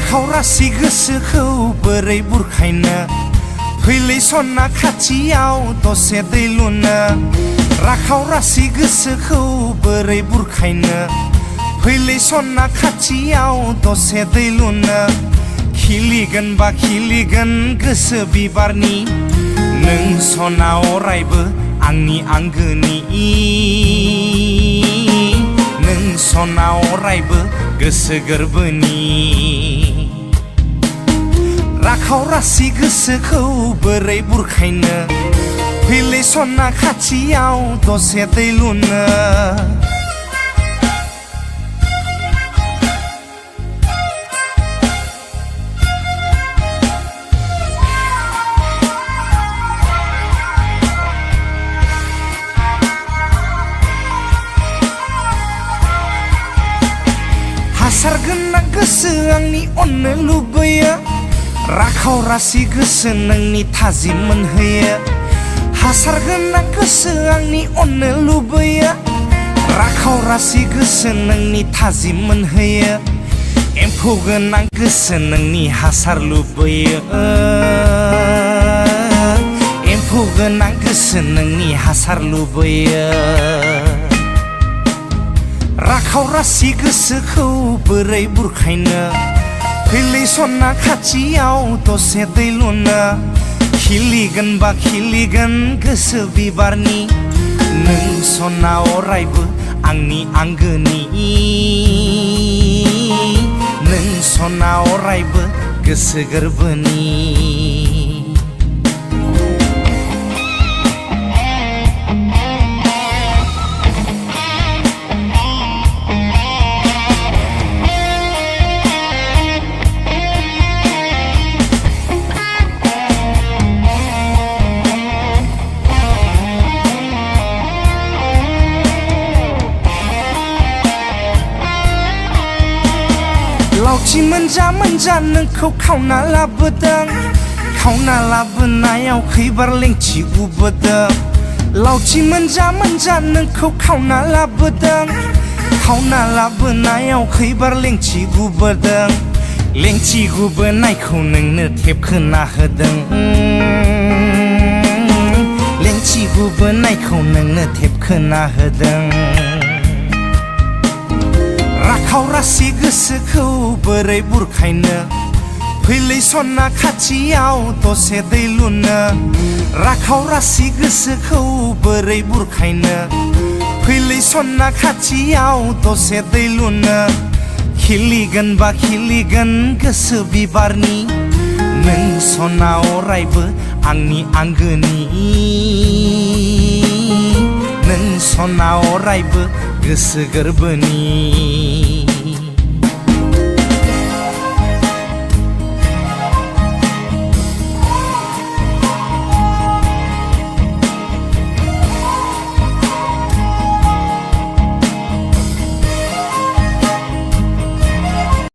राखाव रासि गोसोखौ बोरै बुरखायनो फैलै सना खाथियाव दसे दै लुनो राखाव रासि गोसोखौ बोरै बुरखायनो फैलै सना खाथियाव दसे दै लुनो खिलिगोन बा खिलिगोन गोसो बिबारनि नों सना अरायबो आंनि आंगोनि नों सना अरायबो गोसो गोरबोनि राखाव रासि गोसोखौ बोरै बुरखायनो फैलै सना खाथियाव दसे दै लुनो हासार गोनां गोसो आंनि अननो लुबैयो राखाव रासि गोसो नोंनि थाजिम मोनहोयो हासार गोनां गोसो आंनि अननो लुबैयो राखाव रासि गोसो नोंनि थाजिम मोनहोयो एम्फौ गोनां गोसो नोंनि हासार लुबैयो एम्फौ गोनां गोसो नोंनि हासार लुबैयो राखाव रासि गोसोखौ बोरै बुरखायनो फैलै सना खाथियाव दसे दै लुनो खिलिगोन बा खिलिगोन गोसो बिबारनि नों सना अरायबो आंनि आंगोनि नों सना अरायबो गोसो गोरबोनि लावथि मोनजा नोंखौ खावना लाबोदों खावना लाबोनायाव खैबार लेंथि गुबोदों लावथि मोनजा नोंखौ खावना लाबोदों खावना लाबोनायाव खैबार लेंथि गुबोदों लेंथि गुबोनायखौ नोंनो थेबखोना होदों लेंथि गुबोनायखौ नोंनो थेबखोना होदों राखाव रासि गोसोखौ बोरै बुरखायनो फैलै सना खाथियाव दसे दै लुनो राखाव रासि गोसोखौ बोरै बुरखायनो फैलै सना खाथियाव दसे दै लुनो खिलिगोन बा खिलिगोन गोसो बिबारनि नों सना अरायबो आंनि आंगोनि नों सना अरायबो गोसो गोरबोनि